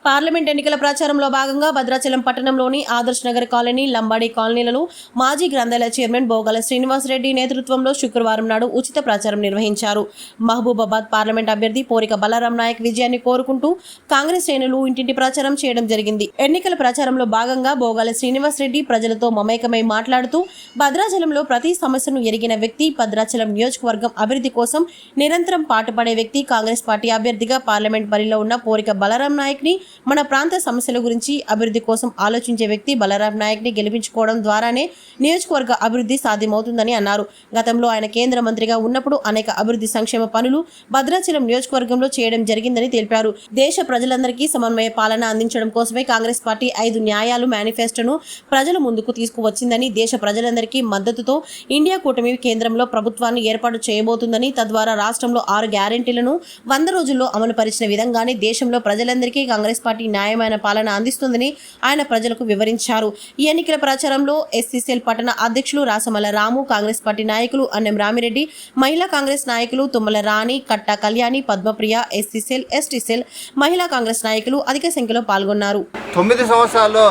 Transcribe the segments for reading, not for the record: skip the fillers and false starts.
Parliament ఎన్నికల ప్రచారంలో భాగంగా భద్రాచలం పట్టణంలోని ఆదర్శ్ నగర్ కాలనీ, లంబాడి కాలనీలలో మాజీ గ్రంథాలయ చైర్మన్ బోగాల శ్రీనివాసరెడ్డి నేతృత్వంలో శుక్రవారం నాడు ఉచిత ప్రచారం నిర్వహించారు. మహబూబాబాద్ పార్లమెంట్ అభ్యర్థి పోరిక బలరాం నాయక్ విజయాన్ని కోరుకుంటూ కాంగ్రెస్ శ్రేణులు ఇంటింటి ప్రచారం చేయడం జరిగింది. ఎన్నికల ప్రచారంలో భాగంగా బోగాల శ్రీనివాసరెడ్డి ప్రజలతో మమేకమై మాట్లాడుతూ భద్రాచలంలో ప్రతి సమస్యను ఎరిగిన వ్యక్తి, భద్రాచలం నియోజకవర్గం అభివృద్ధి కోసం నిరంతరం పాటుపడే వ్యక్తి, కాంగ్రెస్ పార్టీ అభ్యర్థిగా పార్లమెంట్ బరిలో ఉన్న పోరిక బలరాం నాయక్ ని, మన ప్రాంత సమస్యల గురించి అభివృద్ధి కోసం ఆలోచించే వ్యక్తి బలరాం నాయక్ ని గెలిపించుకోవడం ద్వారానే నియోజకవర్గ అభివృద్ధి సాధ్యమవుతుందని అన్నారు. గతంలో ఆయన కేంద్ర మంత్రిగా ఉన్నప్పుడు అనేక అభివృద్ధి సంక్షేమ పనులు భద్రాచలం నియోజకవర్గంలో చేయడం జరిగిందని తెలిపారు. దేశ ప్రజలందరికీ సమన్వయ పాలన అందించడం కోసమే కాంగ్రెస్ పార్టీ 5 న్యాయాలు మేనిఫెస్టోను ప్రజల ముందుకు తీసుకువచ్చిందని, దేశ ప్రజలందరికీ మద్దతుతో ఇండియా కూటమి కేంద్రంలో ప్రభుత్వాన్ని ఏర్పాటు చేయబోతుందని, తద్వారా రాష్ట్రంలో 6 గ్యారెంటీలను 100 రోజుల్లో అమలు పరిచిన విధంగానే దేశంలో ప్రజలందరికీ కాంగ్రెస్ పార్టీ న్యాయమైన పాలన అందిస్తుందని ఆయన ప్రజలకు వివరించారు. ఈ ఎన్నికల ప్రచారంలో ఎస్సీసెల్ పట్టణ అధ్యక్షులు రాసమల్ల రాము, కాంగ్రెస్ పార్టీ నాయకులు అన్నెం రామిరెడ్డి, మహిళా కాంగ్రెస్ నాయకులు తుమ్మల రాణి, కట్టా కళ్యాణి, పద్మప్రియ, ఎస్సీసెల్, ఎస్టీసెల్ మహిళా కాంగ్రెస్ నాయకులు అధిక సంఖ్యలో పాల్గొన్నారు. 9 సంవత్సరాల్లో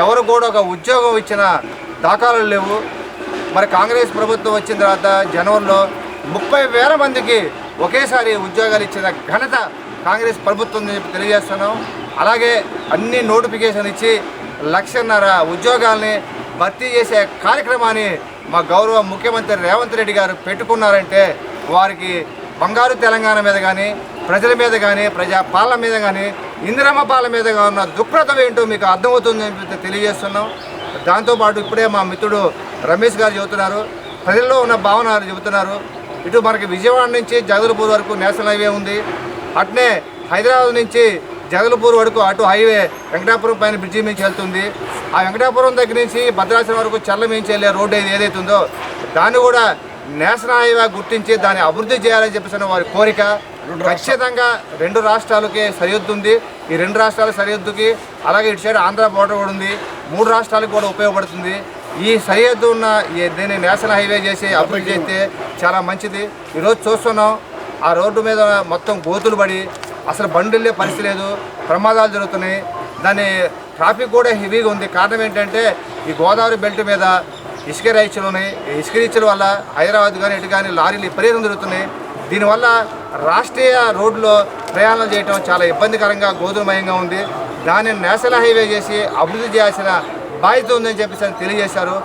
ఎవరు కూడా ఒక ఉద్యోగం ఇచ్చిన దాఖలాలు లేవు. మరి కాంగ్రెస్ ప్రభుత్వం వచ్చిన తర్వాత జనవరిలో 30,000 మందికి ఒకేసారి ఉద్యోగాలు ఇచ్చిన ఘనత కాంగ్రెస్ ప్రభుత్వం తెలియజేస్తున్నాం. అలాగే అన్ని నోటిఫికేషన్ ఇచ్చి 1,50,000 ఉద్యోగాల్ని భర్తీ చేసే కార్యక్రమాన్ని మా గౌరవ ముఖ్యమంత్రి రేవంత్ రెడ్డి గారు పెట్టుకున్నారంటే వారికి బంగారు తెలంగాణ మీద కానీ, ప్రజల మీద కానీ, ప్రజా పాలన మీద కానీ, ఇందిరమ్మ పాలన మీద ఉన్న దుఃఖతం ఏంటో మీకు అర్థమవుతుందని తెలియజేస్తున్నాం. దాంతోపాటు ఇప్పుడే మా మిత్రుడు రమేష్ గారు చెబుతున్నారు, ప్రజల్లో ఉన్న భావన చెబుతున్నారు. ఇటు మనకి విజయవాడ నుంచి జగదల్పూర్ వరకు నేషనల్ హైవే ఉంది. అట్నే హైదరాబాద్ నుంచి జగదల్పూర్ వరకు అటు హైవే వెంకటాపురం పైన బ్రిడ్జి నుంచి వెళ్తుంది. ఆ వెంకటాపురం దగ్గర నుంచి భద్రాచలం వరకు చల్ల నుంచి వెళ్ళే రోడ్డు ఏదైతే ఉందో దాన్ని కూడా నేషనల్ హైవే గుర్తించి దాన్ని అభివృద్ధి చేయాలని చెప్పేసి వారి కోరిక. ఖచ్చితంగా 2 రాష్ట్రాలకి సరిహద్దు ఉంది. ఈ 2 రాష్ట్రాల సరిహద్దుకి అలాగే ఇటు సైడ్ ఆంధ్ర బోర్డర్ కూడా ఉంది. 3 రాష్ట్రాలకు కూడా ఉపయోగపడుతుంది. ఈ సరిహద్దు ఉన్న దీన్ని నేషనల్ హైవే చేసి అభివృద్ధి చేస్తే చాలా మంచిది. ఈరోజు చూస్తున్నాం ఆ రోడ్డు మీద మొత్తం గోతులు పడి అసలు బండ్లు పరిస్థితి లేదు, ప్రమాదాలు జరుగుతున్నాయి. దాని ట్రాఫిక్ కూడా హెవీగా ఉంది. కారణం ఏంటంటే ఈ గోదావరి బెల్ట్ మీద ఇసుక రైచులు ఉన్నాయి. ఇసుక రీచుల వల్ల హైదరాబాద్ కానీ ఇటు కానీ లారీలు విపరీతం జరుగుతున్నాయి. దీనివల్ల రాష్ట్రీయ రోడ్లో ప్రయాణం చేయడం చాలా ఇబ్బందికరంగా, గోధుమయంగా ఉంది. దాన్ని నేషనల్ హైవే చేసి అభివృద్ధి చేయాల్సిన బాధ్యత ఉందని చెప్పేసి తెలియజేశారు.